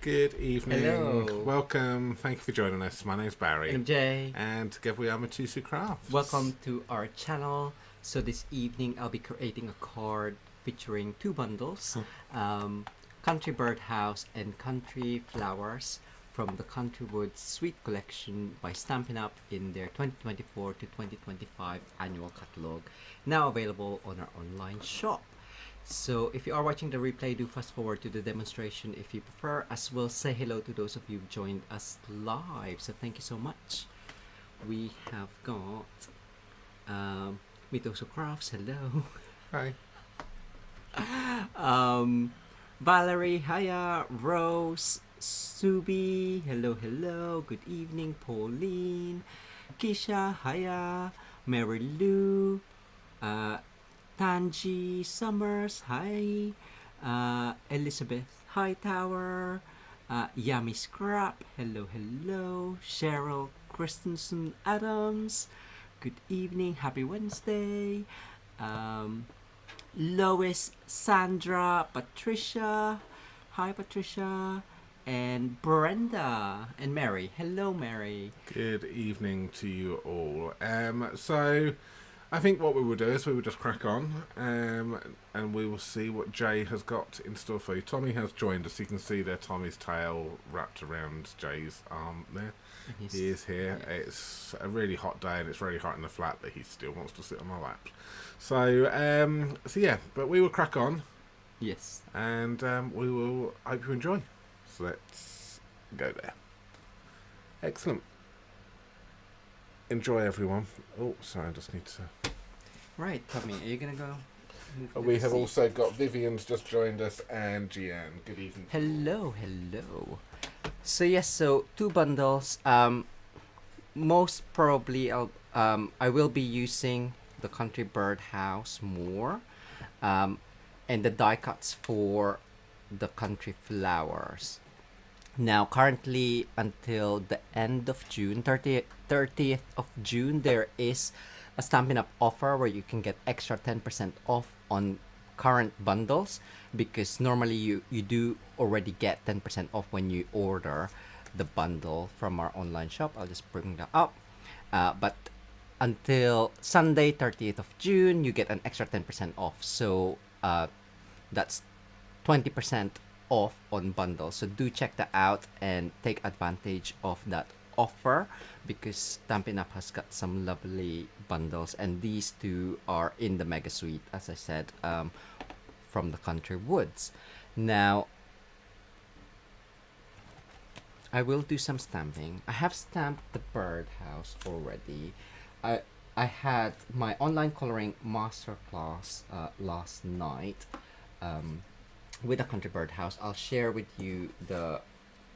Good evening. Hello. Welcome. Thank you for joining us. My name's Barry. And I'm Jay. And together we are Mitosu Crafts. Welcome to our channel. So this evening I'll be creating a card featuring two bundles. Country Birdhouse and Country Flowers from the Country Woods Sweet Collection by Stampin' Up in their 2024 to 2025 annual catalog, now available on our online shop. So if you are watching the replay, do fast forward to the demonstration if you prefer, as well say hello to those of you who joined us live. So thank you so much. We have got Mitosu Crafts, hello. Hi. Valerie, hiya. Rose, Subi, hello, hello. Good evening. Pauline, Kisha, hiya. Mary Lou, Tanji Summers, hi. Elizabeth Hightower, Yummy Scrap, hello, hello. Cheryl Christensen Adams, good evening, happy Wednesday. Lois, Sandra, Patricia, hi Patricia, and Brenda, and Mary, hello Mary. Good evening to you all. So I think what we will do is we will just crack on, and we will see what Jay has got in store for you. Tommy has joined us. You can see there Tommy's tail wrapped around Jay's arm there. He is here. Yeah. It's a really hot day and it's really hot in the flat, but he still wants to sit on my lap. So yeah, but we will crack on. Yes. And we will hope you enjoy. So let's go there. Excellent. Enjoy, everyone. Oh, sorry, I just need to... Right, Tommy, are you going to go? We have also got Vivian's just joined us and Gian. Good evening. Hello, hello. So yes, so two bundles. Most probably I will be using the Country Birdhouse more. And the die cuts for the Country Flowers. Now, currently, until the end of June, 30th of June, there is a Stampin' Up! Offer where you can get extra 10% off on current bundles, because normally you do already get 10% off when you order the bundle from our online shop. I'll just bring that up. But until Sunday, 30th of June, you get an extra 10% off. So that's 20% off on bundles, so do check that out and take advantage of that offer, because Stampin' Up! Has got some lovely bundles, and these two are in the mega suite, as I said, from the Country Woods. Now I will do some stamping. I have stamped the Birdhouse already. I had my online coloring masterclass last night with the Country Birdhouse. I'll share with you the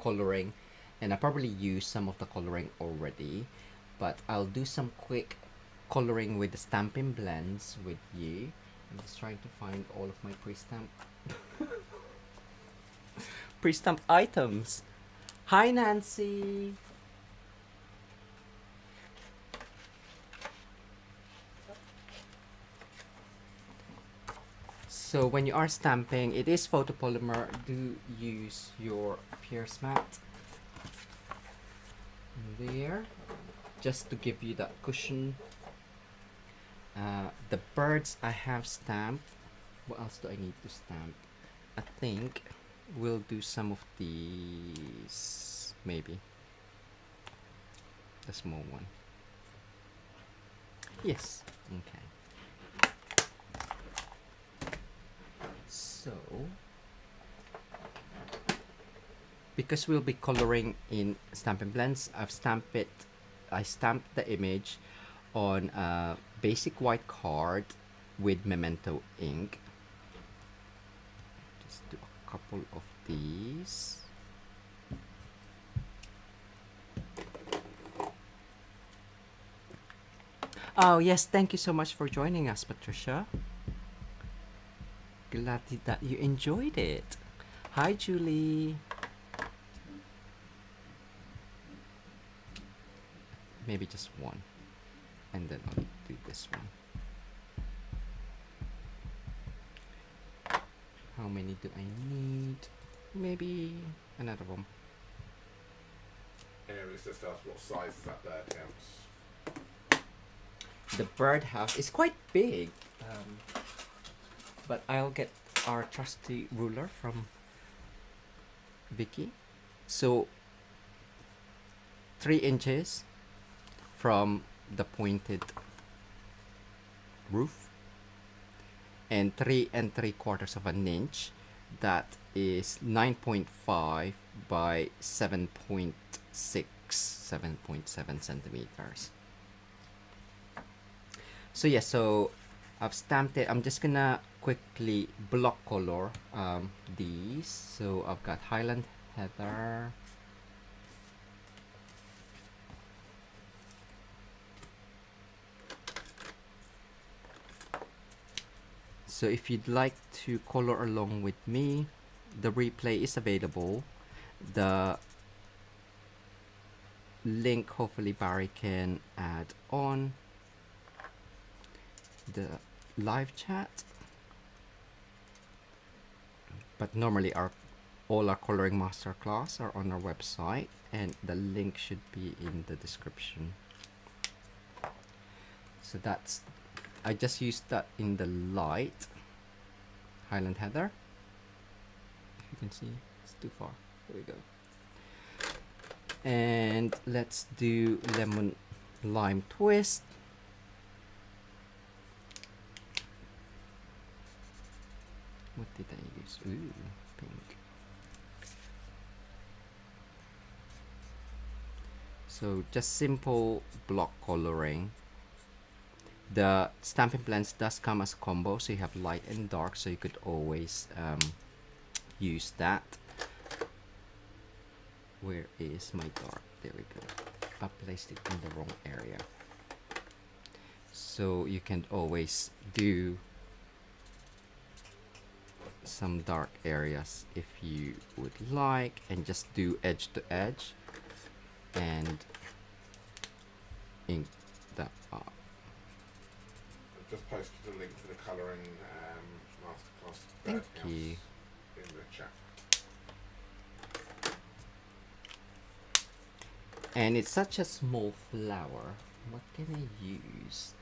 coloring, and I probably use some of the coloring already, but I'll do some quick coloring with the Stampin' blends with you. I'm just trying to find all of my pre-stamp items. Hi Nancy. So when you are stamping, it is photopolymer. Do use your Pierce mat there, just to give you that cushion. The birds I have stamped. What else do I need to stamp? I think we'll do some of these, maybe. The small one. Yes. Okay. So, because we'll be coloring in Stampin' Blends, I stamped the image on a basic white card with Memento ink. Just do a couple of these. Oh yes, thank you so much for joining us, Patricia. Glad that you enjoyed it. Hi, Julie. Maybe just one. And then I'll do this one. How many do I need? Maybe another one. Aries just asked what size is that birdhouse? The birdhouse is quite big, but I'll get our trusty ruler from Vicky. So 3 inches from the pointed roof and 3 3/4 of an inch. That is 9.5 by 7.6, 7.7 centimeters. So yeah, so I've stamped it. I'm just gonna quickly block color these. So I've got Highland Heather, so if you'd like to color along with me, the replay is available. The link hopefully Barry can add on the live chat, but normally all our coloring masterclass are on our website, and the link should be in the description. So that's, I just used that in the light. Highland Heather, if you can see, it's too far. There we go. And let's do Lemon Lime Twist. What did I use? Ooh, pink. So just simple block coloring. The Stampin' blends does come as a combo, so you have light and dark, so you could always use that. Where is my dark? There we go. I placed it in the wrong area. So you can always do some dark areas if you would like, and just do edge to edge and ink that up. I've just posted a link for the colouring masterclass. Thank you. In the chat. And it's such a small flower. What can I use?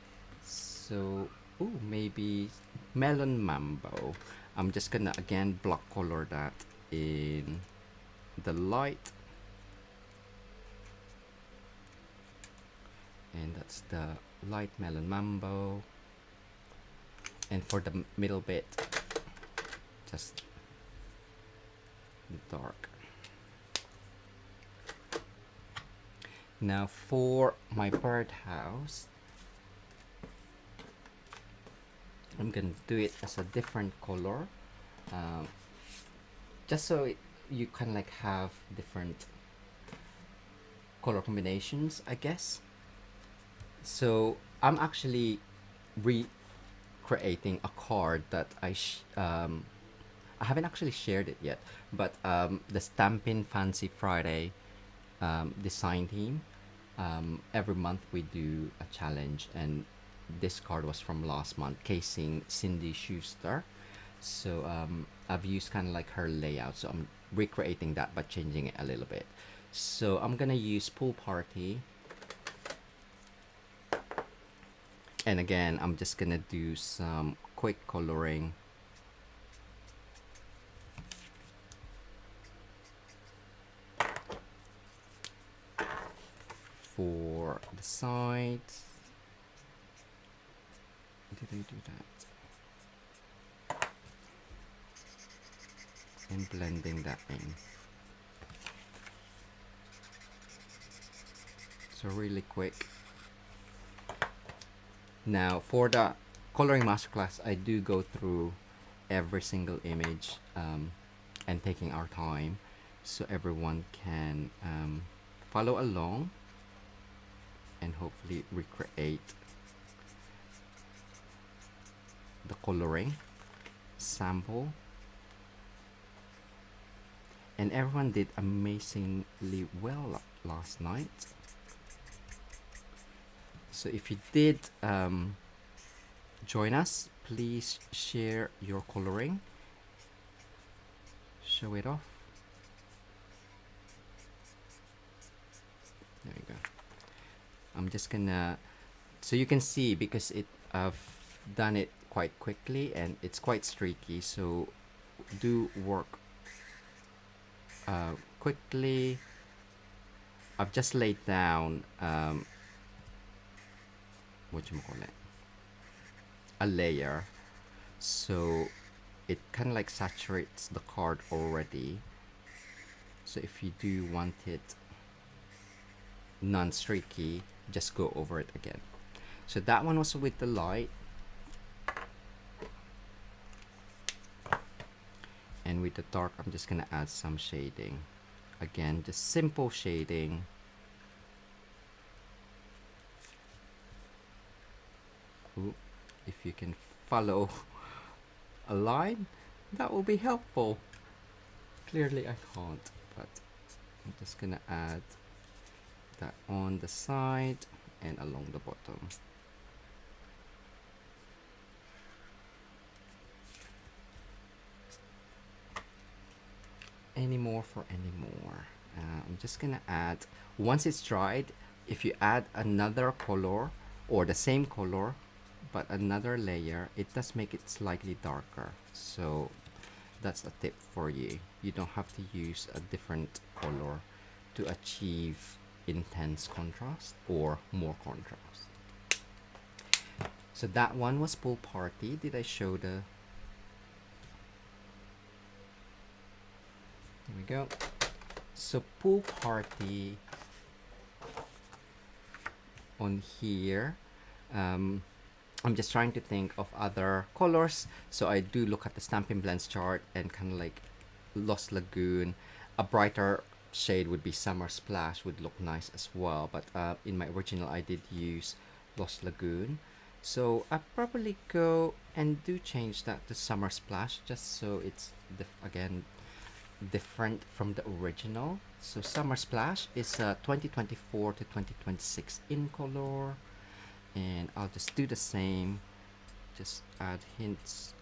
So, ooh, maybe Melon Mambo. I'm just gonna again block color that in the light. And that's the light Melon Mambo. And for the middle bit, just the dark. Now for my birdhouse, I'm gonna do it as a different color, just so you can like have different color combinations, I guess. So I'm actually recreating a card that I haven't actually shared it yet, but the Stampin' Fancy Friday design team, every month we do a challenge, and this card was from last month, casing Cindy Schuster. So I've used kind of like her layout, so I'm recreating that but changing it a little bit. So I'm gonna use Pool Party, and again I'm just gonna do some quick coloring. For the sides, did I do that? And blending that in. So really quick. Now for the coloring masterclass, I do go through every single image and taking our time so everyone can follow along and hopefully recreate the coloring sample. And everyone did amazingly well last night. So if you did join us, please share your coloring, show it off. I'm just gonna, so you can see, because I've done it quite quickly and it's quite streaky, so do work quickly. I've just laid down a layer, so it kind of like saturates the card already. So if you do want it non-streaky, just go over it again. So that one was with the light, and with the dark I'm just gonna add some shading. Again, just simple shading. Ooh, if you can follow a line, that will be helpful. Clearly I can't, but I'm just gonna add that on the side and along the bottom. Any more for any more. I'm just gonna add, once it's dried, if you add another color or the same color but another layer, it does make it slightly darker. So that's a tip for you. You don't have to use a different color to achieve intense contrast or more contrast. So that one was Pool Party. Did I show the... Here we go. So Pool Party on here, I'm just trying to think of other colors. So I do look at the Stampin' Blends chart and kind of like Lost Lagoon. A brighter shade would be Summer Splash, would look nice as well. But in my original I did use Lost Lagoon. So I probably go and do change that to Summer Splash, just so it's again different from the original. So Summer Splash is 2024 to 2026 in color, and I'll just do the same, just add hints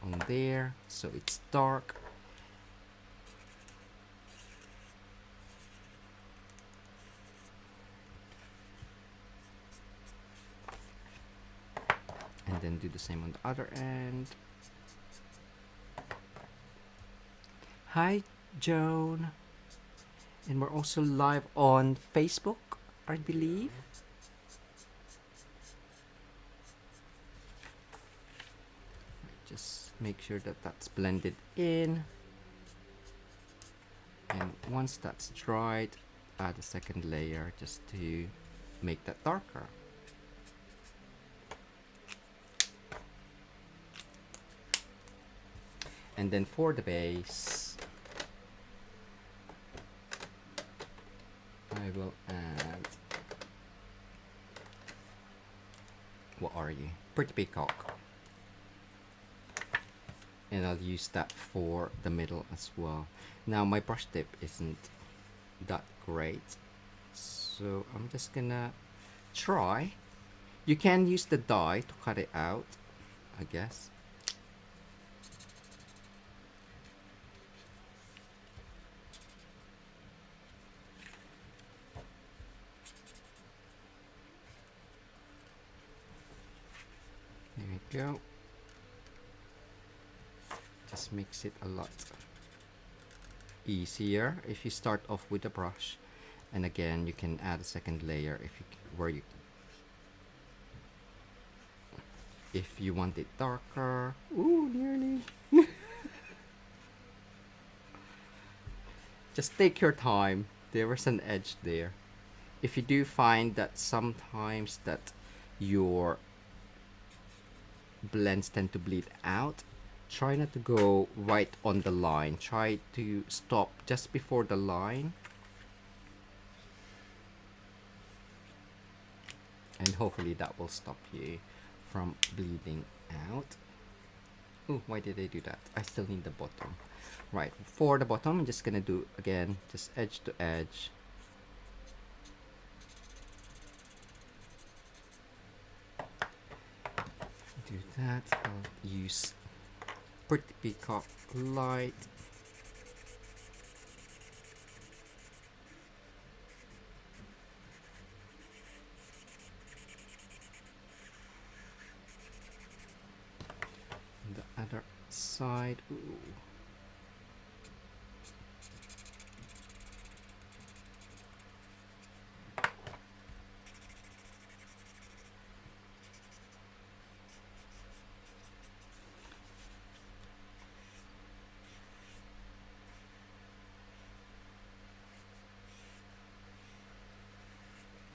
on there so it's dark. And then do the same on the other end. Hi Joan, and we're also live on Facebook, I believe. Just make sure that that's blended in, and once that's dried, add a second layer just to make that darker. And then for the base, I will add, what are you? Pretty Peacock. And I'll use that for the middle as well. Now my brush tip isn't that great, so I'm just gonna try. You can use the die to cut it out, I guess. There we go. Just makes it a lot easier if you start off with a brush, and again you can add a second layer if you want it darker. Ooh, nearly. Just take your time. There was an edge there. If you do find that sometimes that your blends tend to bleed out, try not to go right on the line. Try to stop just before the line, and hopefully that will stop you from bleeding out. Oh, why did I do that? I still need the bottom. Right, for the bottom I'm just gonna do again just edge to edge. Do that. I'll use Pretty Peacock light. side. Ooh.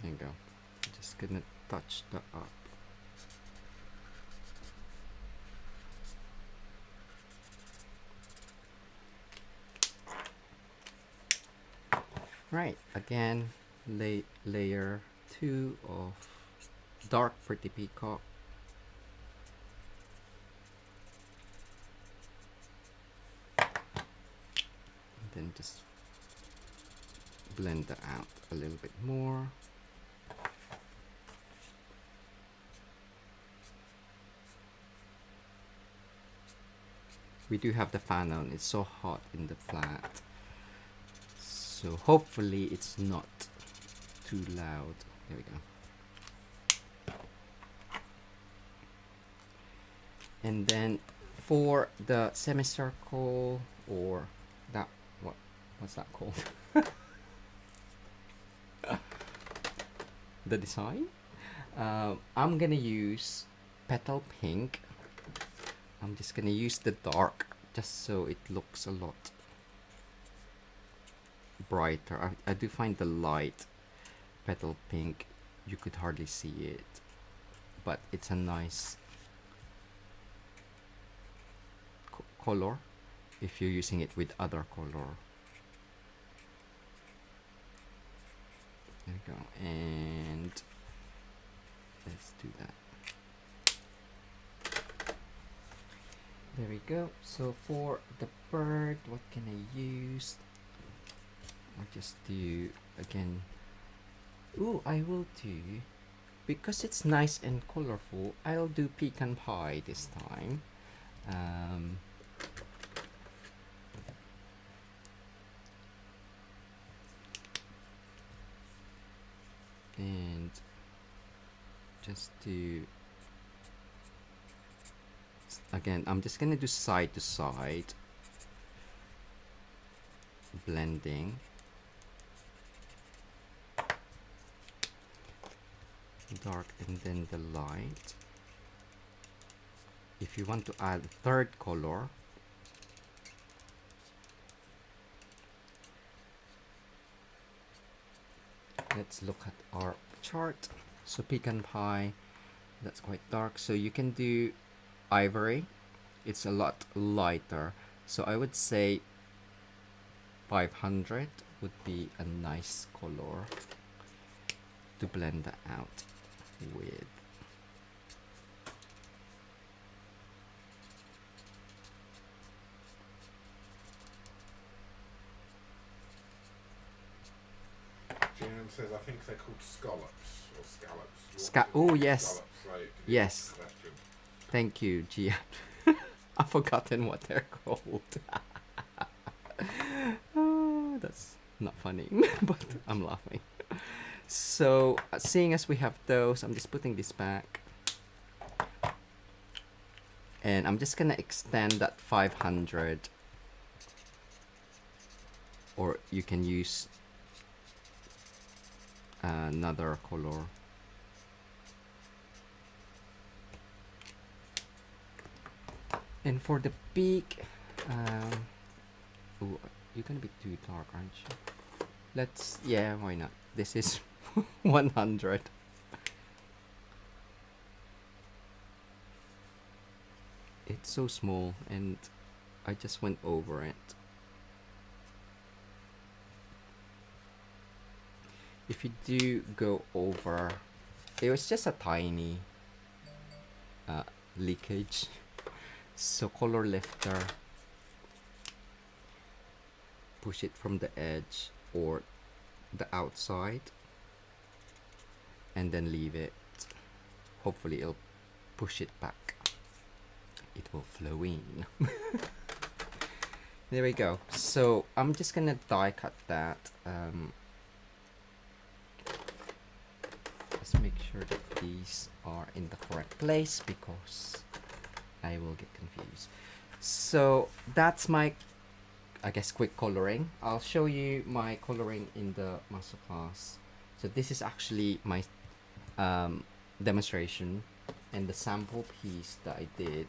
There you go. Just gonna touch that up. Right, again, layer 2 of dark pretty peacock. And then just blend that out a little bit more. We do have the fan on, it's so hot in the flat. So hopefully it's not too loud. There we go. And then for the semicircle, or that, what's that called? The design. I'm gonna use petal pink. I'm just gonna use the dark just so it looks a lot brighter. I do find the light petal pink, you could hardly see it, but it's a nice color if you're using it with other color. There we go, and let's do that. There we go. So for the bird, what can I use? I'll just do again. Ooh, I will do, because it's nice and colorful, I'll do pecan pie this time. And just do, again, I'm just gonna do side to side blending. Dark and then the light. If you want to add a third color, let's look at our chart. So pecan pie, that's quite dark, so you can do ivory, it's a lot lighter, so I would say 500 would be a nice color to blend that out with. Jan says I think they're called scallops or scallops. Oh yes, scallops, yes. Thank you, Gian. I've forgotten what they're called. Oh, that's not funny, but I'm laughing. So, seeing as we have those, I'm just putting this back. And I'm just gonna extend that 500. Or you can use another color. And for the beak, ooh, you're gonna be too dark, aren't you? Let's, yeah, why not? This is 100. It's so small and I just went over it. If you do go over, it was just a tiny leakage. So color lifter, push it from the edge or the outside and then leave it. Hopefully it'll push it back. It will flow in. There we go. So I'm just gonna die cut that. Let's make sure that these are in the correct place because I will get confused. So that's my, I guess, quick coloring. I'll show you my coloring in the masterclass. So this is actually my demonstration, and the sample piece that I did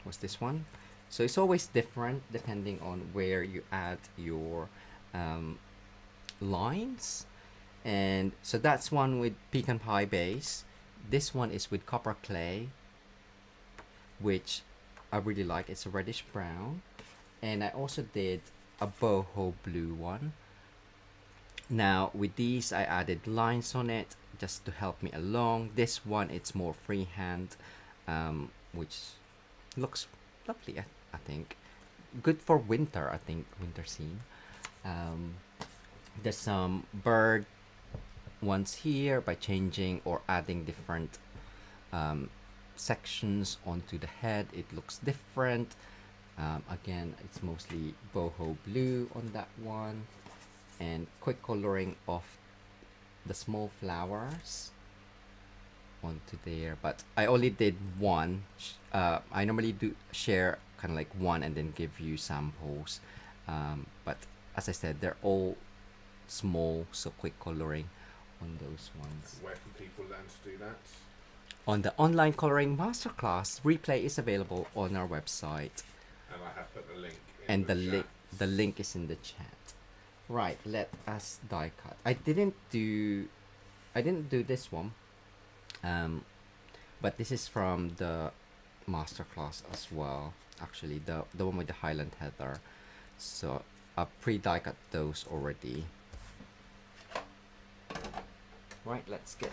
was this one. So it's always different depending on where you add your lines. And so that's one with pecan pie base. This one is with copper clay, which I really like. It's a reddish brown. And I also did a boho blue one. Now with these I added lines on it just to help me along. This one it's more freehand, which looks lovely, I think. Good for winter, I think, winter scene. There's some bird ones here by changing or adding different sections onto the head. It looks different. Again, it's mostly boho blue on that one, and quick coloring of the small flowers onto there. But I only did one. I normally do share kind of like one and then give you samples. But as I said, they're all small, so quick coloring on those ones. Where can people learn to do that? On the online coloring masterclass, replay is available on our website. And I have put the link in And the the link is in the chat. Right, let us die cut. I didn't do this one. But this is from the masterclass as well. Actually, the one with the Highland Heather. So I pre-die cut those already. Right, let's get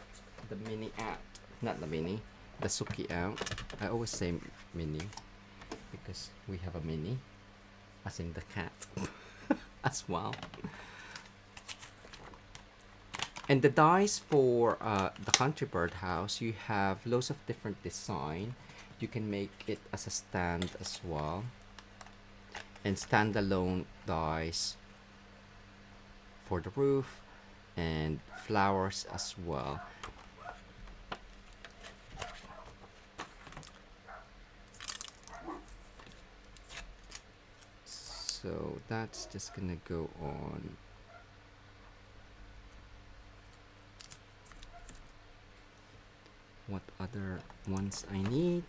the mini out. Not the mini, the Suki out. I always say mini because we have a mini, as in the cat, as well. And the dies for the Country Birdhouse, you have loads of different design. You can make it as a stand as well, and standalone dies for the roof and flowers as well. So that's just gonna go on. What other ones I need?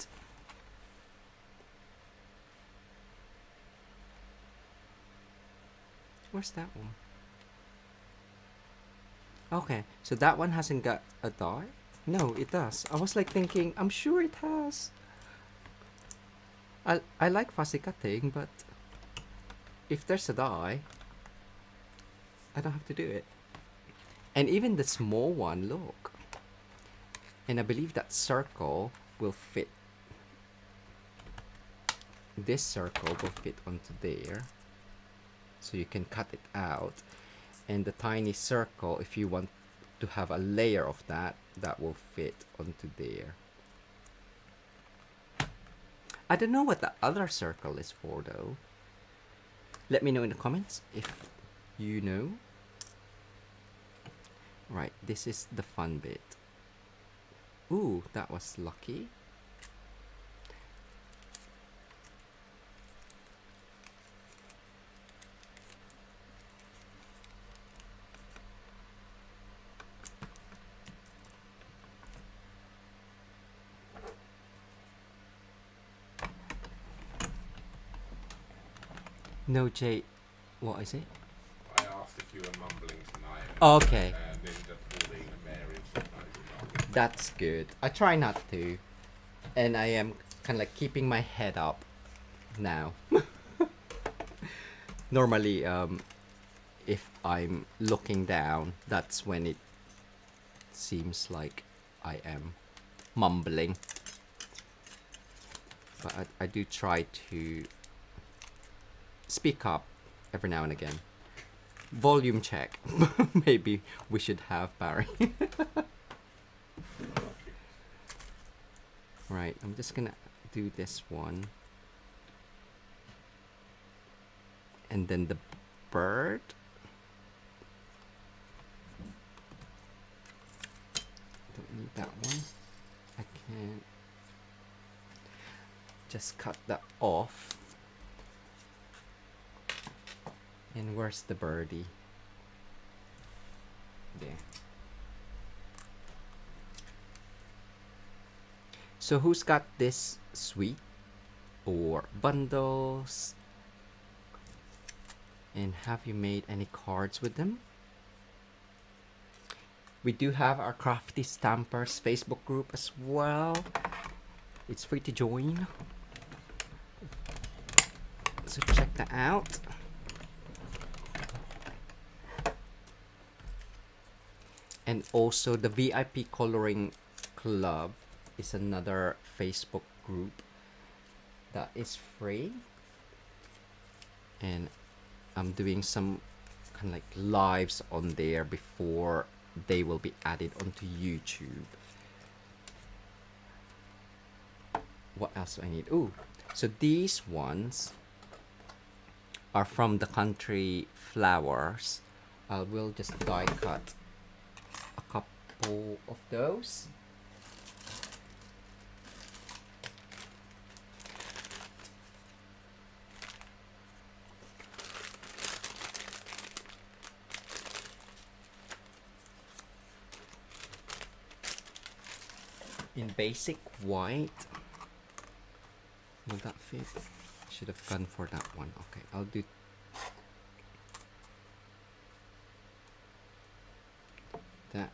Where's that one? Okay, so that one hasn't got a die? No, it does. I was like thinking, I'm sure it has. I like fussy cutting, but if there's a die, I don't have to do it. And even the small one, look. And I believe that circle will fit. This circle will fit onto there. So you can cut it out. And the tiny circle, if you want to have a layer of that, that will fit onto there. I don't know what the other circle is for though. Let me know in the comments if you know. Right, this is the fun bit. Ooh, that was lucky. No, Jay. What is it? I asked if you were mumbling tonight. Okay. Linda, Pauline, and Mary said no, you're not. That's good. I try not to. And I am kind of like keeping my head up now. Normally, if I'm looking down, that's when it seems like I am mumbling. But I do try to speak up every now and again. Volume check. Maybe we should have, Barry. Right, I'm just gonna do this one. And then the bird. Don't need that one. I can't. just cut that off. And where's the birdie? There. So who's got this suite or bundles? And have you made any cards with them? We do have our Crafty Stampers Facebook group as well. It's free to join. So check that out. And also the VIP Coloring Club is another Facebook group that is free. And I'm doing some kind of like lives on there before they will be added onto YouTube. What else do I need? Ooh, so these ones are from the country flowers. I will just die cut a couple of those. In basic white. Will that fit? Should have gone for that one. Okay, I'll do that.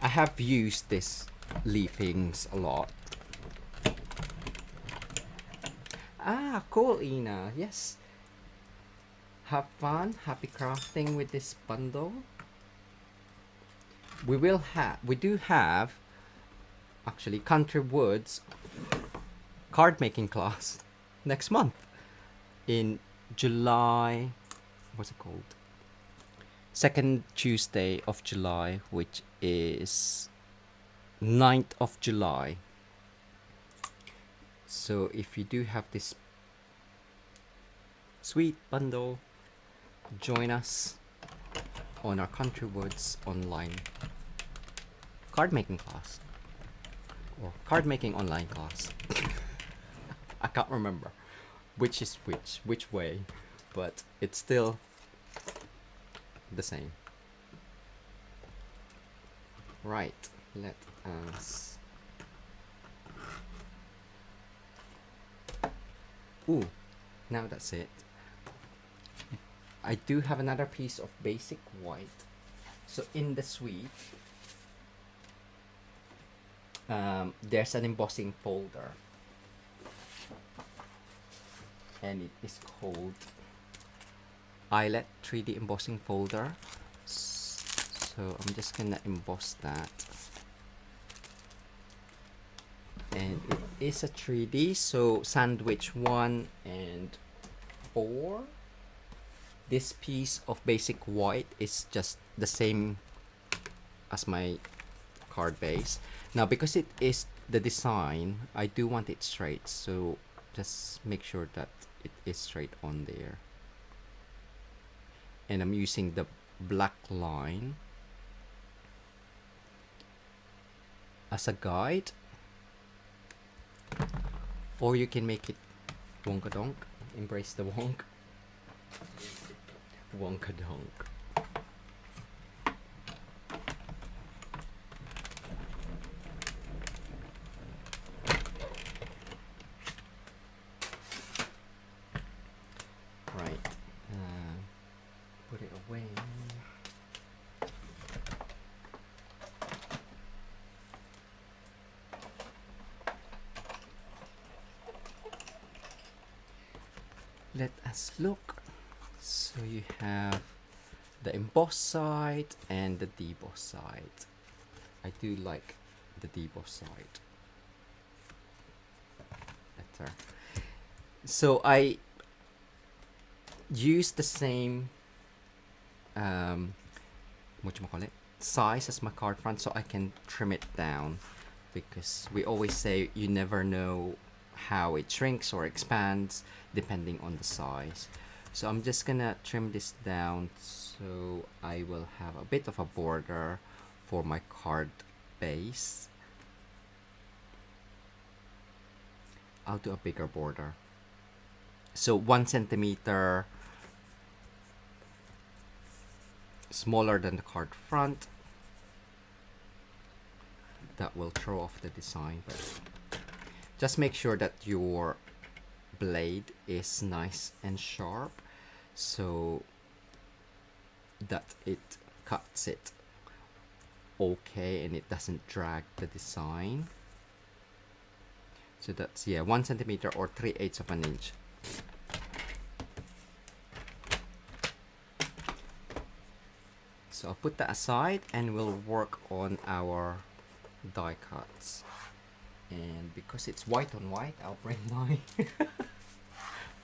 I have used this leafings a lot. Ah, cool, Ina. Yes. Have fun, happy crafting with this bundle. We do have actually Country Woods card making class next month in July. What's it called? Second Tuesday of July, which is 9th of July. So if you do have this sweet bundle, join us on our Country Woods online card making class or card making online class. I can't remember which is which way, but it's still the same. Right, let us. Ooh, now that's it. I do have another piece of basic white. So in the suite, there's an embossing folder. And it is called Eyelet 3D embossing folder. So I'm just gonna emboss that. And it is a 3D, so sandwich 1 and 4. This piece of basic white is just the same as my card base. Now because it is the design, I do want it straight, so just make sure that it is straight on there. And I'm using the black line as a guide, or you can make it wonkadonk, embrace the wonk. Wonkadonk. Right. Put it away. Let us look. So you have the emboss side and the deboss side. I do like the deboss side better. So I use the same size as my card front, so I can trim it down, because we always say you never know how it shrinks or expands depending on the size. So I'm just gonna trim this down so I will have a bit of a border for my card base. I'll do a bigger border. So 1 centimeter smaller than the card front. That will throw off the design, but just make sure that your blade is nice and sharp so that it cuts it okay and it doesn't drag the design. So that's, yeah, 1 centimeter or 3/8 of an inch. So I'll put that aside and we'll work on our die cuts. And because it's white on white, I'll bring my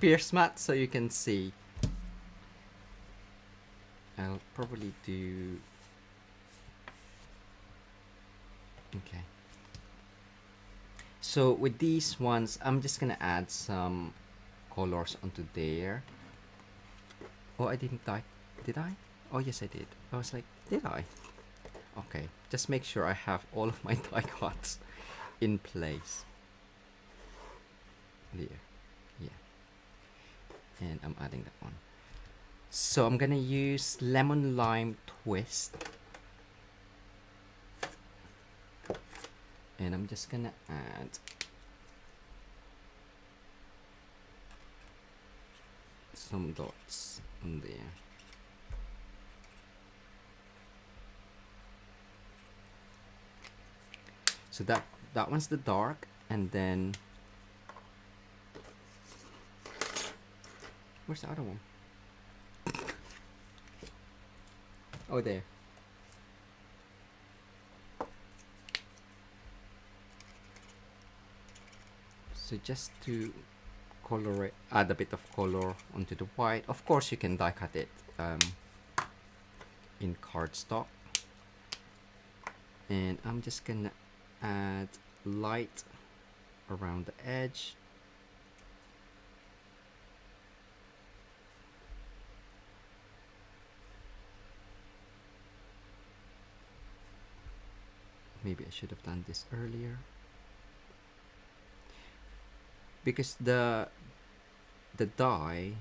pierce mat so you can see. I'll probably do, okay. So with these ones, I'm just gonna add some colors onto there. Oh, I didn't die, did I? Oh yes, I did. I was like, did I? Okay, just make sure I have all of my die cuts in place. There, yeah. And I'm adding that one. So I'm gonna use lemon lime twist. And I'm just gonna add some dots on there. So that one's the dark, and then where's the other one? Oh, there. So just to color it, add a bit of color onto the white. Of course, you can die cut it in cardstock. And I'm just gonna add light around the edge. Maybe I should have done this earlier, because the die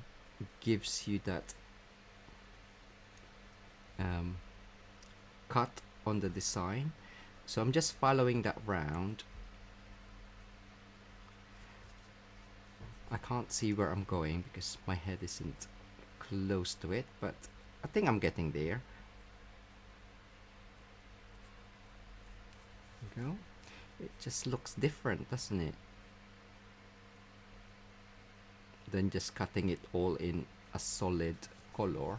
gives you that cut on the design. So I'm just following that round. I can't see where I'm going because my head isn't close to it, but I think I'm getting there. There we go. It just looks different, doesn't it? Than just cutting it all in a solid color.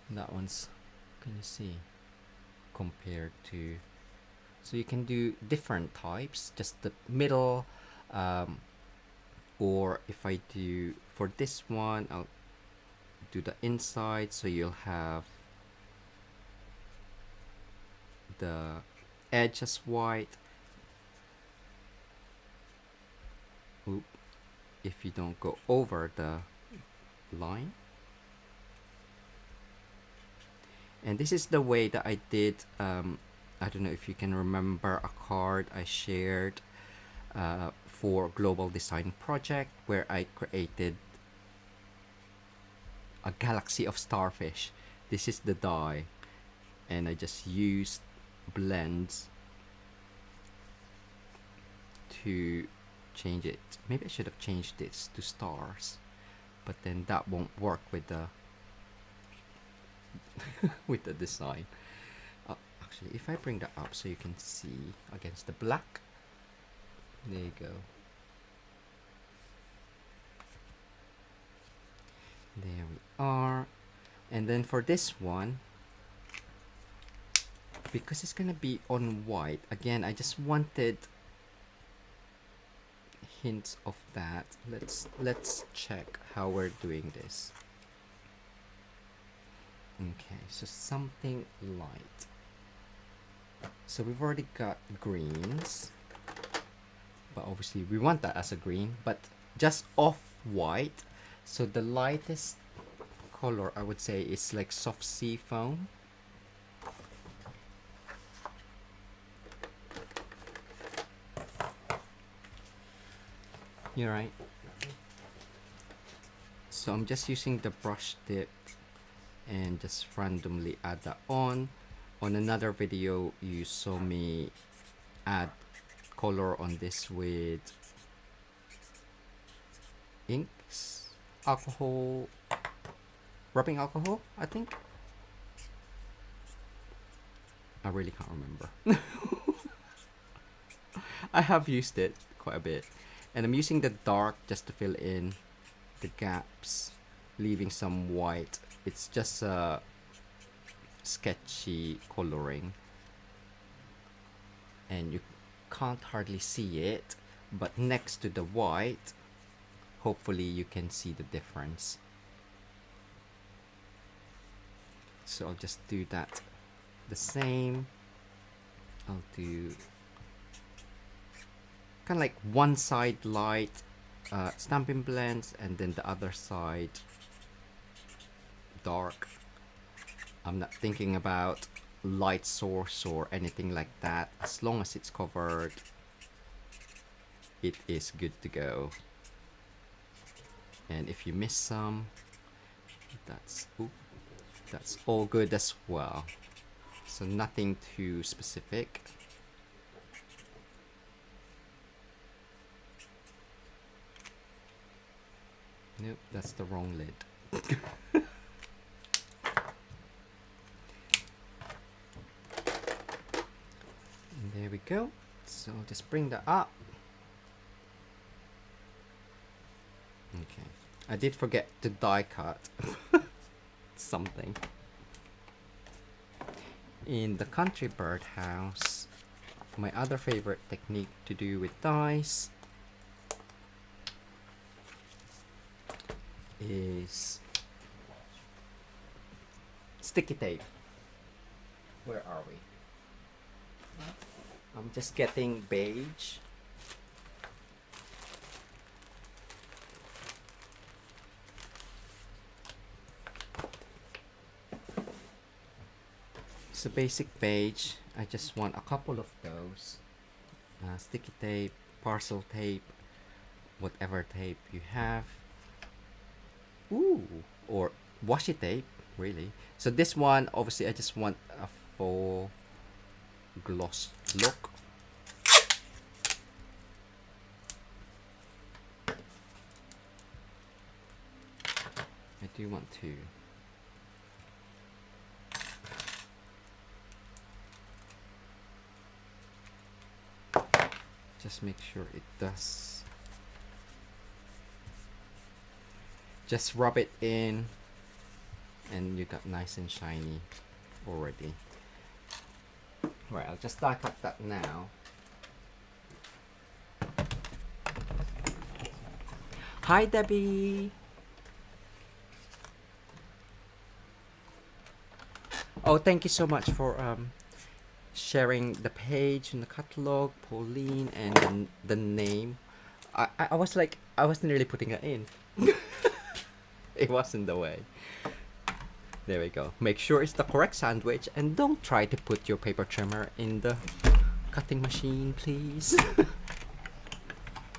That one's, can you see? Compared to, so you can do different types, just the middle, or if I do for this one, I'll do the inside, so you'll have the edge as white. Oop. If you don't go over the line. And this is the way that I did, I don't know if you can remember a card I shared for Global Design Project, where I created a galaxy of starfish. This is the die, and I just used blends to change it. Maybe I should have changed this to stars, but then that won't work with the with the design. Actually, if I bring that up so you can see against the black, there you go. There we are. And then for this one, because it's gonna be on white again, I just wanted hints of that. Let's check how we're doing this. Okay, so something light. So we've already got greens, but obviously we want that as a green, but just off white. So the lightest color I would say is like soft sea foam. You're right. So I'm just using the brush tip and just randomly add that on. On another video, you saw me add color on this with inks, alcohol, rubbing alcohol, I think. I really can't remember. I have used it quite a bit. And I'm using the dark just to fill in the gaps, leaving some white. It's just a sketchy coloring. And you can't hardly see it, but next to the white, hopefully you can see the difference. So I'll just do that the same. I'll do kind of like one side light Stampin' blends and then the other side dark. I'm not thinking about light source or anything like that. As long as it's covered, it is good to go. And if you miss some, that's all good as well. So nothing too specific. Nope, that's the wrong lid. And there we go. So I'll just bring that up. Okay. I did forget to die cut something. In the Country Birdhouse, my other favorite technique to do with dies is sticky tape. Where are we? I'm just getting beige. So basic beige, I just want a couple of those. Sticky tape, parcel tape, whatever tape you have. Ooh, or washi tape, really. So this one, obviously I just want a full gloss look. I do want to just make sure it does. Just rub it in and you got nice and shiny already. Right, I'll just die cut that now. Hi Debbie! Oh, thank you so much for sharing the page and the catalog, Pauline, and the name. I was like, I was nearly putting it in. It wasn't the way. There we go. Make sure it's the correct sandwich and don't try to put your paper trimmer in the cutting machine, please.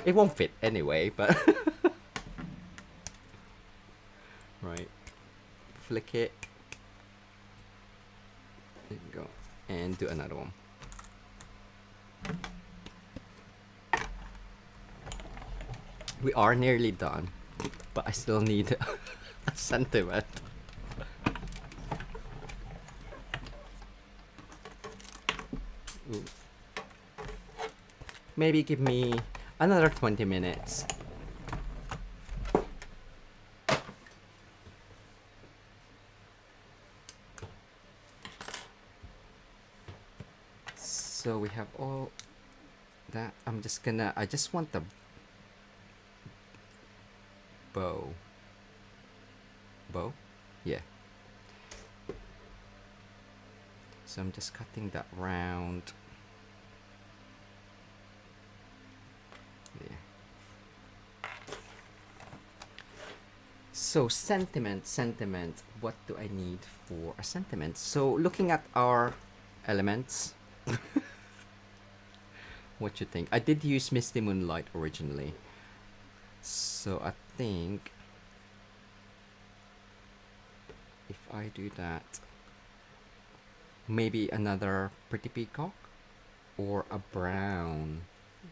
It won't fit anyway, but right. Flick it. There you go. And do another one. We are nearly done, but I still need a sentiment. Ooh. Maybe give me another 20 minutes. So we have all that. I just want the bow. Yeah. So I'm just cutting that round. Yeah. So sentiment. What do I need for a sentiment? So looking at our elements, what you think? I did use Misty Moonlight originally. So I think if I do that, maybe another pretty peacock or a brown,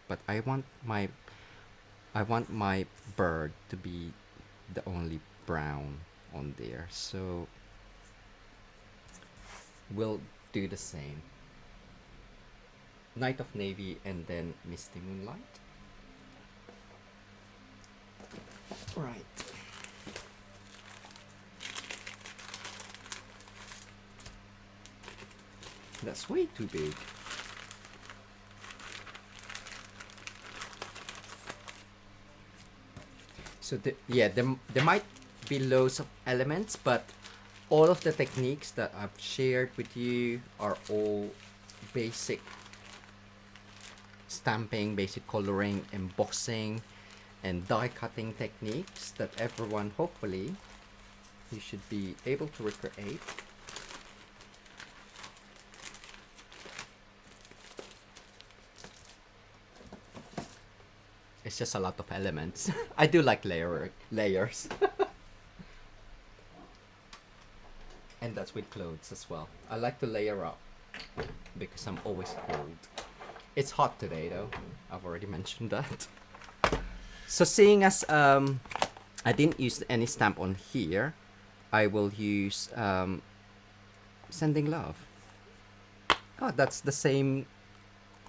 but I want my bird to be the only brown on there, so we'll do the same. Night of Navy and then Misty Moonlight. Right. That's way too big. So yeah, there might be loads of elements, but all of the techniques that I've shared with you are all basic stamping, basic coloring, embossing, and die cutting techniques that everyone, hopefully, you should be able to recreate. It's just a lot of elements. I do like layers. And that's with clothes as well. I like to layer up because I'm always cold. It's hot today though. I've already mentioned that. So seeing as I didn't use any stamp on here, I will use Sending Love. Oh, that's the same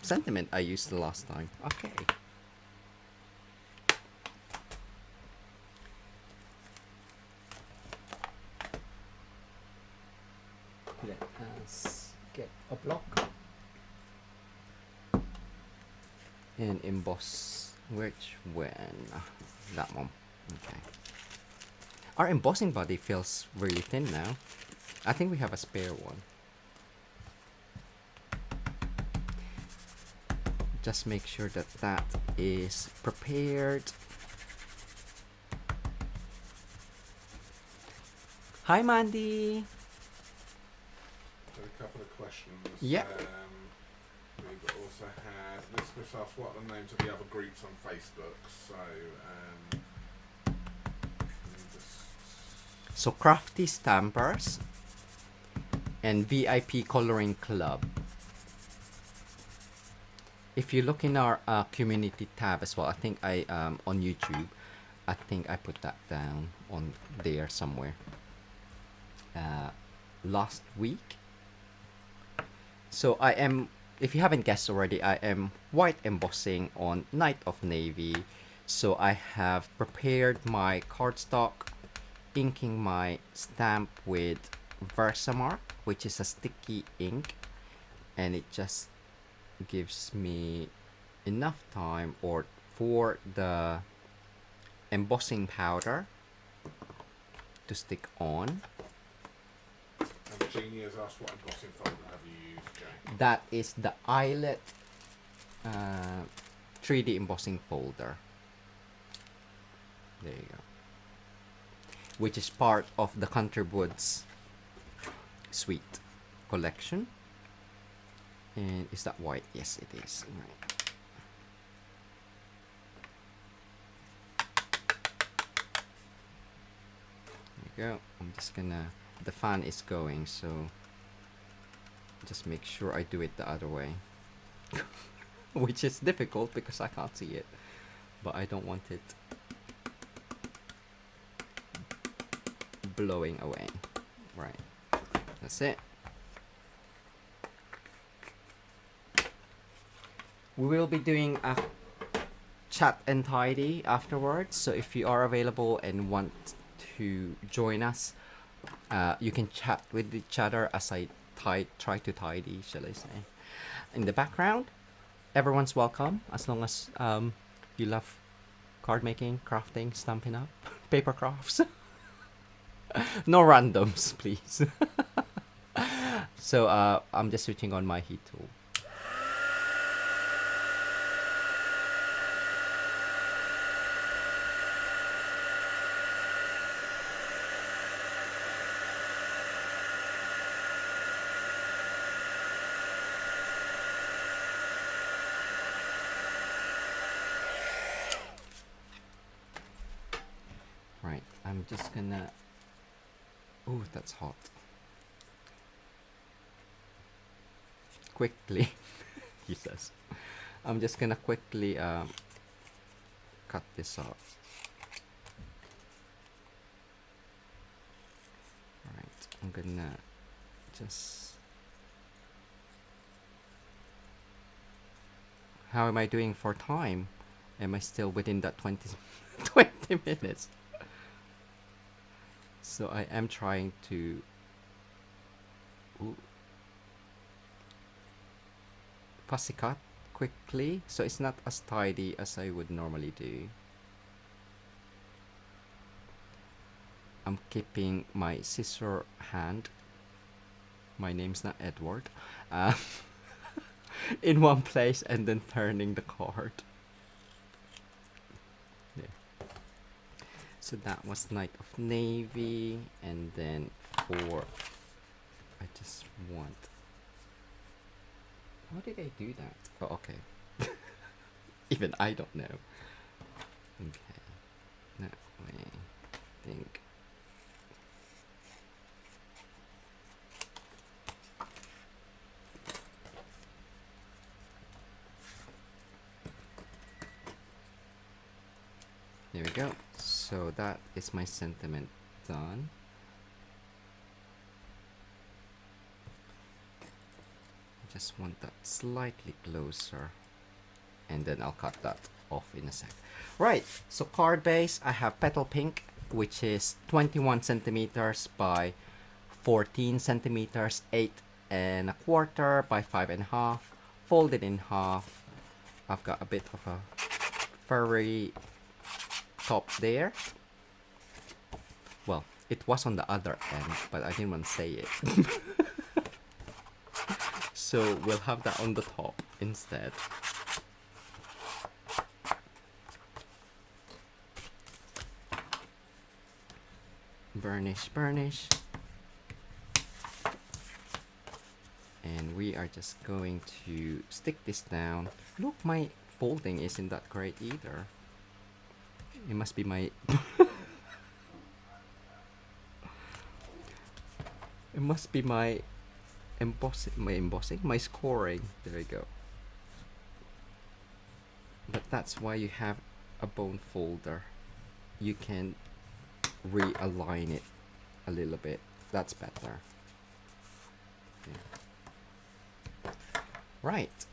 sentiment I used the last time. Okay. Let us get a block and emboss which when that one. Okay. Our embossing body feels really thin now. I think we have a spare one. Just make sure that that is prepared. Hi, Mandy. A couple of questions. Yep. We've also had listeners ask what are the names of the other groups on Facebook. So Crafty Stampers and VIP Coloring Club. If you look in our community tab as well, I think I on YouTube, I think I put that down on there somewhere. Last week. So I am, if you haven't guessed already, I am white embossing on Night of Navy. So I have prepared my cardstock, inking my stamp with Versamark, which is a sticky ink, and it just gives me enough time or for the embossing powder to stick on. And Jeannie has asked what embossing folder have you used, Jay? That is the Eyelet 3D embossing folder. There you go. Which is part of the Country Woods Suite collection. And is that white? Yes, it is. Right. There you go. I'm just gonna, the fan is going, so just make sure I do it the other way. Which is difficult because I can't see it, but I don't want it blowing away. Right, that's it. We will be doing a chat and tidy afterwards, so if you are available and want to join us, you can chat with each other as I try to tidy, shall I say. In the background, everyone's welcome as long as you love card making, crafting, Stampin' Up, Papercrafts. No randoms, please. So I'm just switching on my heat tool. Right, I'm just gonna... Ooh, that's hot. Quickly, he says. I'm just gonna quickly cut this off. Right, I'm gonna just... How am I doing for time? Am I still within that 20 minutes? So I am trying to... Ooh. Fussy cut quickly, so it's not as tidy as I would normally do. I'm keeping my scissor hand. My name's not Edward. In one place and then turning the card. Yeah. So that was Knight of Navy, and then for... I just want... How did I do that? Oh, okay. Even I don't know. Okay. That way, I think. There we go. So that is my sentiment done. I just want that slightly closer. And then I'll cut that off in a sec. Right, so card base, I have Petal Pink, which is 21 centimeters by 14 centimeters, 8¼ by 5½, folded in half. I've got a bit of a furry top there. Well, it was on the other end, but I didn't want to say it. So we'll have that on the top instead. Burnish, burnish. And we are just going to stick this down. Look, my folding isn't that great either. It must be my... It must be my embossing, my scoring. There we go. But that's why you have a bone folder. You can realign it a little bit. That's better. Yeah. Right.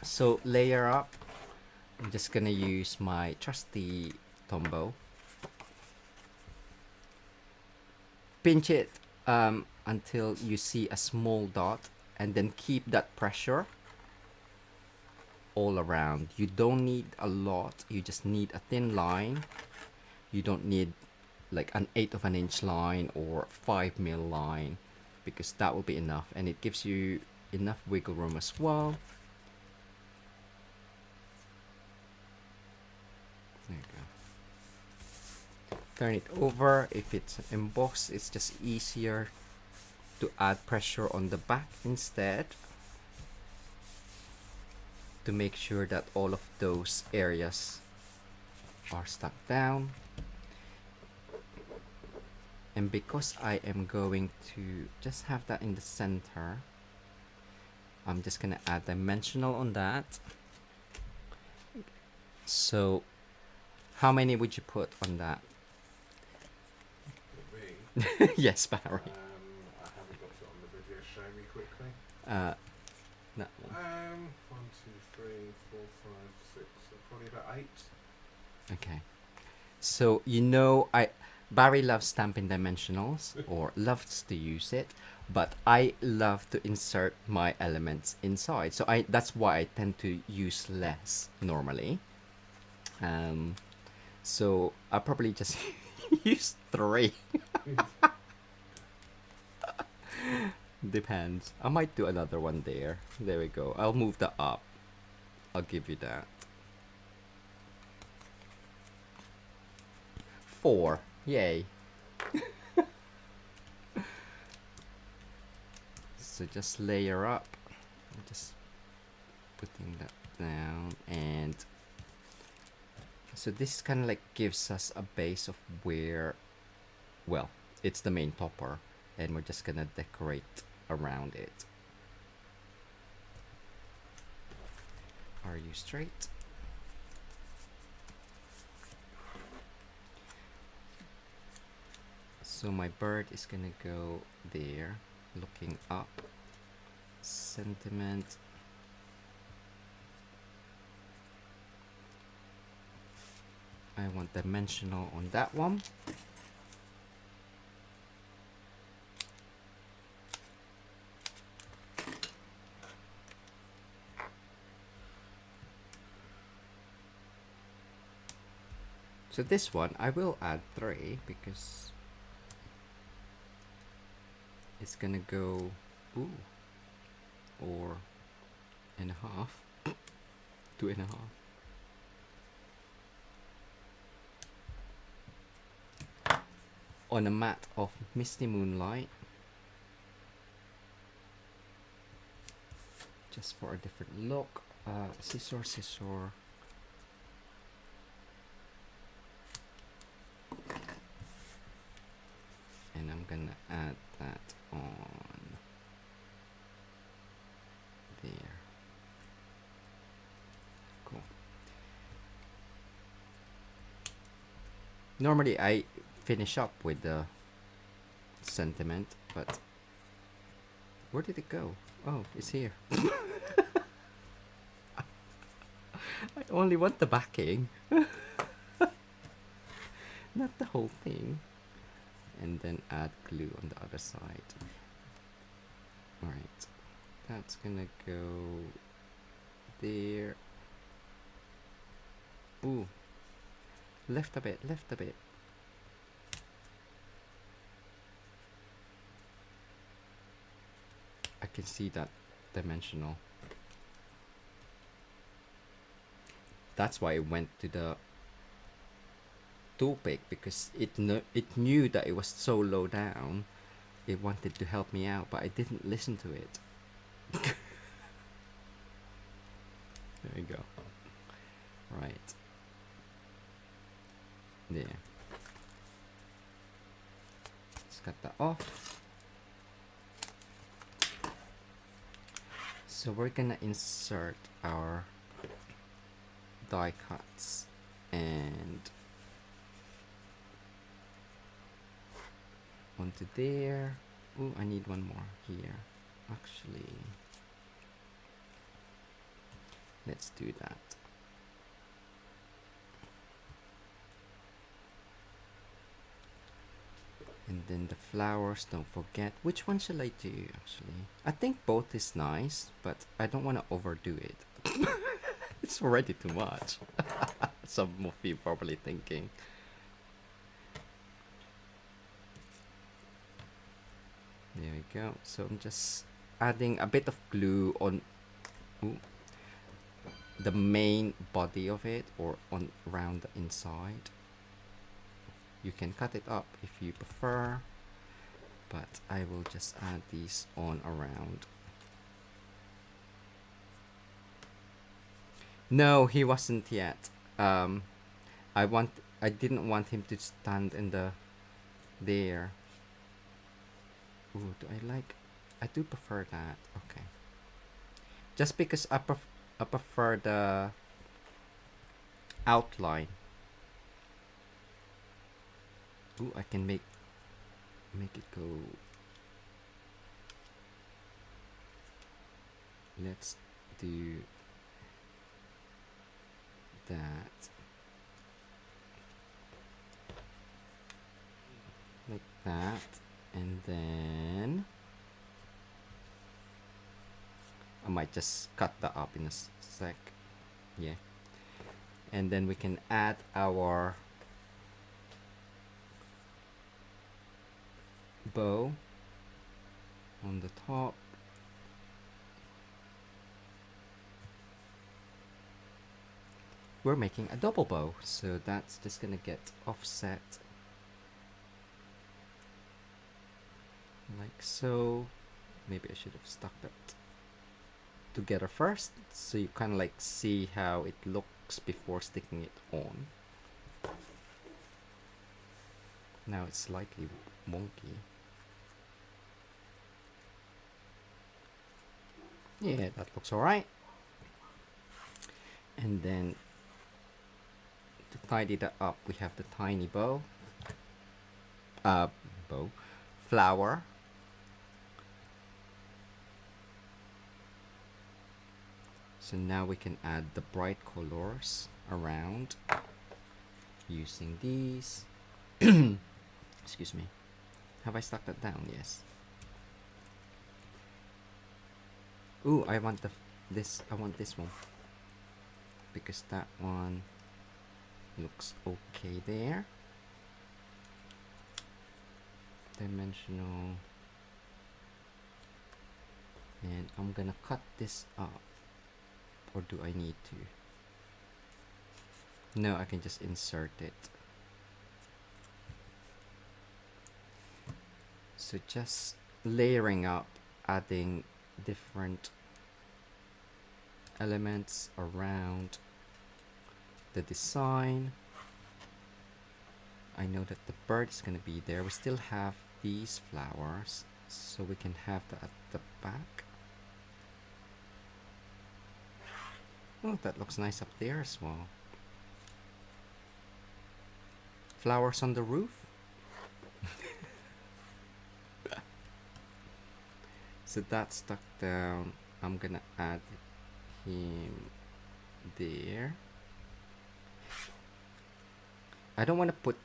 So layer up. I'm just gonna use my trusty Tombow. Pinch it until you see a small dot, and then keep that pressure all around. You don't need a lot, you just need a thin line. You don't need like an 1/8 of an inch line or 5mm line, because that will be enough, and it gives you enough wiggle room as well. There you go. Turn it over. If it's embossed, it's just easier to add pressure on the back instead, to make sure that all of those areas are stuck down. And because I am going to just have that in the center, I'm just gonna add dimensional on that. So how many would you put on that? Me? Yes, Barry. I haven't got it on the video. Show me quickly. No. 1, 2, 3, 4, 5, 6. So probably about 8. Okay. So you know, Barry loves Stampin' Dimensionals, or loves to use it, but I love to insert my elements inside. So that's why I tend to use less normally. So I probably just use 3. Depends. I might do another one there. There we go. I'll move that up. I'll give you that. 4. Yay. So just layer up. I'm just putting that down, and So this kind of like gives us a base of where, well, it's the main topper, and we're just gonna decorate around it. Are you straight? So my bird is gonna go there, looking up. Sentiment. I want dimensional on that one. So this one I will add 3 because it's gonna go, ooh, or and a half, 2.5. On a mat of misty moonlight, just for a different look. Scissor, scissor. And I'm gonna add that on there. Cool. Normally I finish up with the sentiment, but where did it go? Oh, it's here. I only want the backing, not the whole thing. And then add glue on the other side. Alright, that's gonna go there. Ooh, left a bit, left a bit. I can see that dimensional. That's why I went to the tool pick, because it knew that it was so low down. It wanted to help me out, but I didn't listen to it. There you go. Right. There. Let's cut that off. So we're gonna insert our die cuts, and onto there. Ooh, I need one more here. Actually, let's do that. And then the flowers, don't forget. Which one shall I do, actually? I think both is nice, but I don't want to overdo it. It's already too much. Some of you probably thinking. There we go. So I'm just adding a bit of glue on the main body of it, or on around the inside. You can cut it up if you prefer, but I will just add these on around. No, he wasn't yet. I didn't want him to stand in the there. Ooh, I do prefer that. Okay. Just because I prefer the outline. Ooh, I can make it go. Let's do that. Like that. And then I might just cut that up in a sec. Yeah. And then we can add our bow on the top. We're making a double bow, so that's just gonna get offset like so. Maybe I should have stuck that together first, so you kind of like see how it looks before sticking it on. Now it's slightly wonky. Yeah, that looks alright. And then to tidy that up, we have the tiny bow. Flower. So now we can add the bright colors around using these. Excuse me. Have I stuck that down? Yes. Ooh, I want I want this one. Because that one looks okay there. Dimensional. And I'm gonna cut this up. Or do I need to? No, I can just insert it. So just layering up, adding different elements around the design. I know that the bird is going to be there. We still have these flowers, so we can have that at the back. Oh, that looks nice up there as well. Flowers on the roof. So that's stuck down. I'm gonna add him there. I don't want to put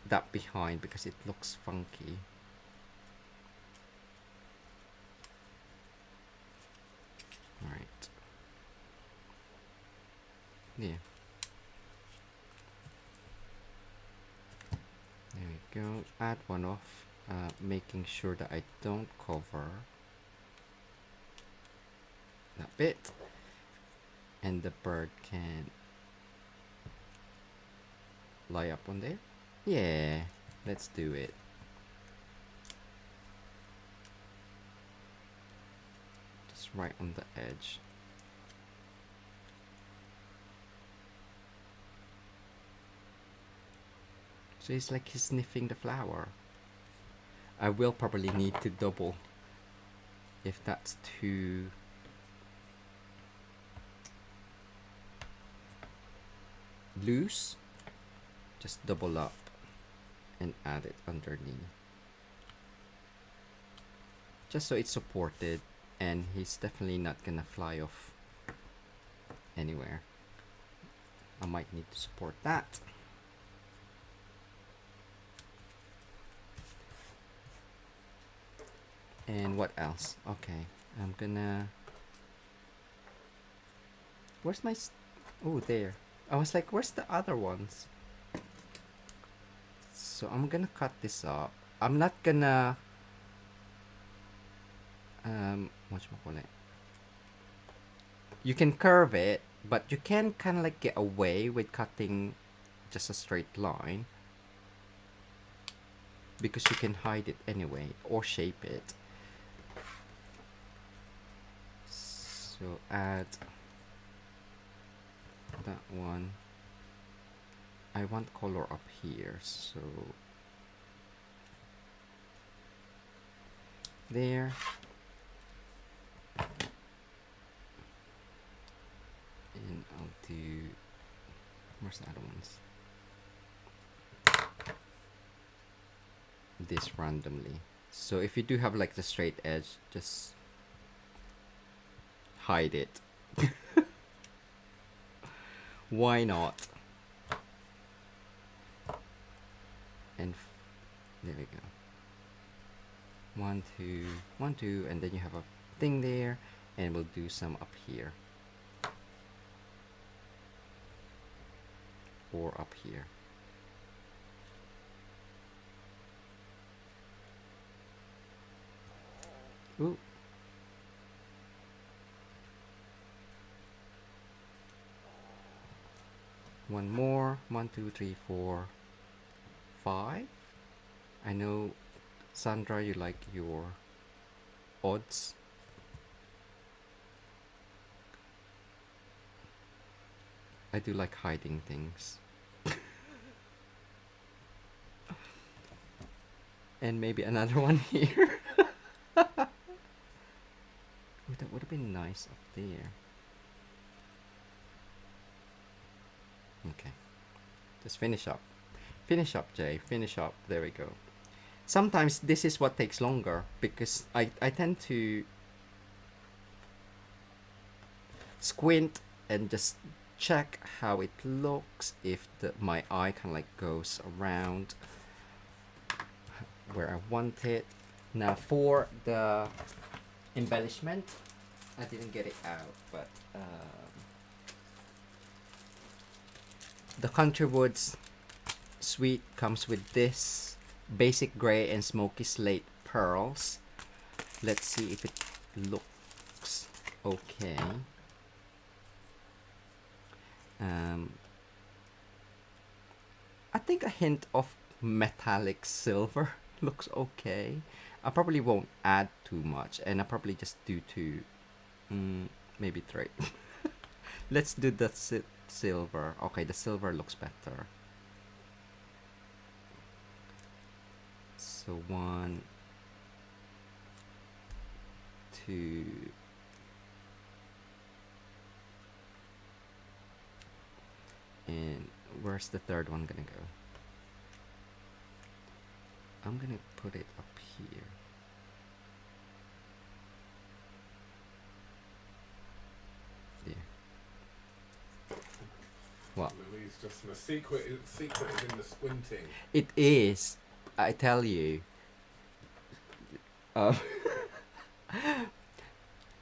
that behind because it looks funky. Alright. Yeah. There we go. Add one off, making sure that I don't cover that bit, and the bird can lie up on there. Yeah, let's do it. Just right on the edge. So it's like he's sniffing the flower. I will probably need to double if that's too loose. Just double up and add it underneath, just so it's supported, and he's definitely not gonna fly off anywhere. I might need to support that. And what else? Okay, I'm gonna... Where's my... Oh, there. I was like, where's the other ones? So I'm gonna cut this up. I'm not gonna... whatchamacallit? You can curve it, but you can kind of like get away with cutting just a straight line, because you can hide it anyway, or shape it. So add that one. I want color up here, so there. And I'll do... Where's the other ones? This randomly. So if you do have like the straight edge, just hide it. Why not? And there we go. 1, 2, 1, 2, and then you have a thing there, and we'll do some up here. Or up here. Ooh. One more. 1, 2, 3, 4, 5. I know, Sandra, you like your odds. I do like hiding things. And maybe another one here. Oh, that would have been nice up there. Okay. Just finish up. Finish up, Jay. Finish up. There we go. Sometimes this is what takes longer because I tend to squint and just check how it looks, if my eye kind of like goes around where I want it. Now for the embellishment, I didn't get it out, but the Country Woods suite comes with this basic gray and smoky slate pearls. Let's see if it looks okay. I think a hint of metallic silver looks okay. I probably won't add too much, and I probably just do two, maybe three. Let's do the silver. Okay, the silver looks better. So 1, 2. And where's the third one gonna go? I'm gonna put it up here. There. What? Louise, just the secret is in the squinting. It is. I tell you.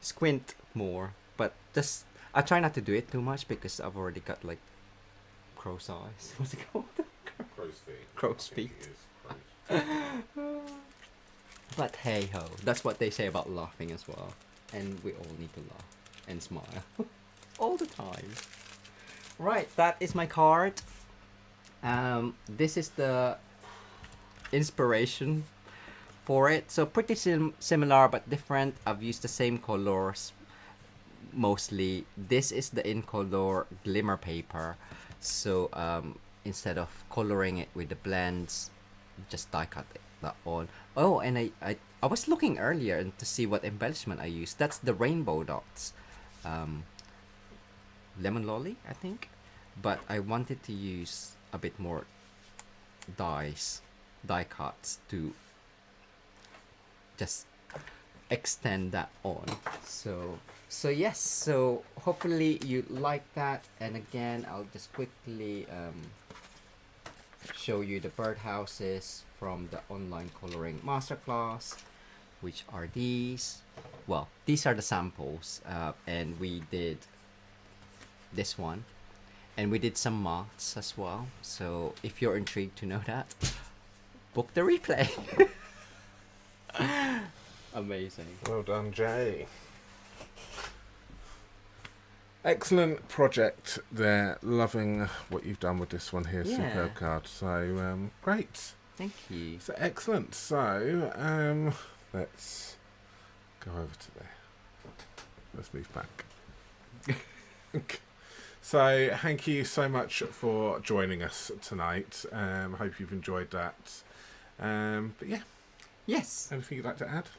Squint more, but just I try not to do it too much because I've already got like crow's eyes. What's it called? Crow's feet. Crow's feet. But hey ho, that's what they say about laughing as well. And we all need to laugh and smile all the time. Right, that is my card. This is the inspiration for it. So pretty similar but different. I've used the same colors mostly. This is the Incolor glimmer paper. So instead of coloring it with the blends, just die cut that on. Oh, and I was looking earlier to see what embellishment I used. That's the rainbow dots, lemon lolly, I think. But I wanted to use a bit more die cuts to just extend that on. So yes, so hopefully you like that. And again, I'll just quickly show you the birdhouses from the online coloring masterclass, which are these. Well, these are the samples, and we did this one, and we did some moths as well. So if you're intrigued to know that, book the replay. Amazing. Well done, Jay. Excellent project there. Loving what you've done with this one here. Yeah. Superb card. So great. Thank you. So excellent. So let's go over to there. Let's move back. So thank you so much for joining us tonight. Hope you've enjoyed that. But yeah. Yes. Anything you'd like to add?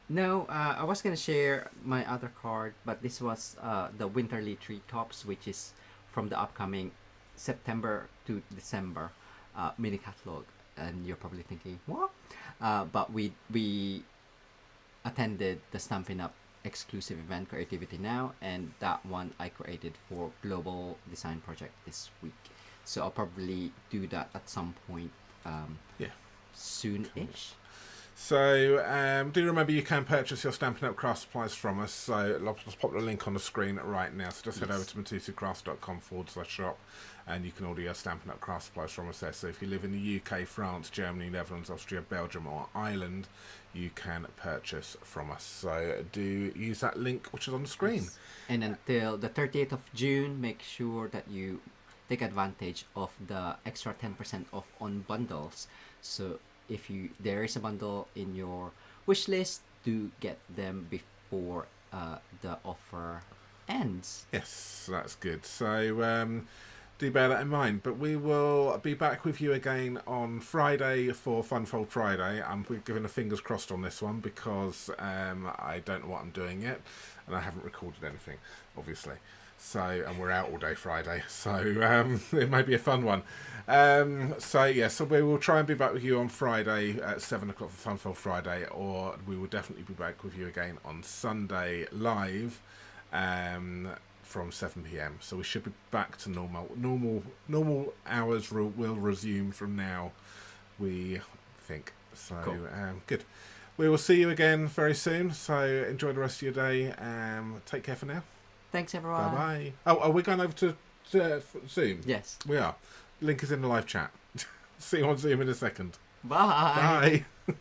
No, I was gonna share my other card, but this was the Winterly Treetops, which is from the upcoming September to December mini catalog. And you're probably thinking, what? But we attended the Stampin' Up! Exclusive event, Creativity Now, and that one I created for Global Design Project this week. So I'll probably do that at some point soon-ish. So do remember you can purchase your Stampin' Up! Craft supplies from us. So I'll just pop the link on the screen right now. So just head over to mitosucrafts.com/shop and you can order your Stampin' Up! Craft supplies from us there. So if you live in the UK, France, Germany, Netherlands, Austria, Belgium or Ireland, you can purchase from us. So do use that link which is on the screen. Yes. And until the 30th of June, make sure that you take advantage of the extra 10% off on bundles. So if there is a bundle in your wish list, do get them before the offer ends. Yes, that's good. So do bear that in mind. But we will be back with you again on Friday for Funfold Friday. I'm giving a fingers crossed on this one because I don't know what I'm doing yet, and I haven't recorded anything, obviously. So, and we're out all day Friday, so it may be a fun one. So we will try and be back with you on Friday at 7 o'clock for Funfold Friday, or we will definitely be back with you again on Sunday live from 7 p.m. So we should be back to normal hours will resume from now, we think. So Cool. Good. We will see you again very soon. So enjoy the rest of your day. Take care for now. Thanks, everyone. Bye bye. Oh, are we going over to Zoom? Yes. We are. Link is in the live chat. See you on Zoom in a second. Bye. Bye.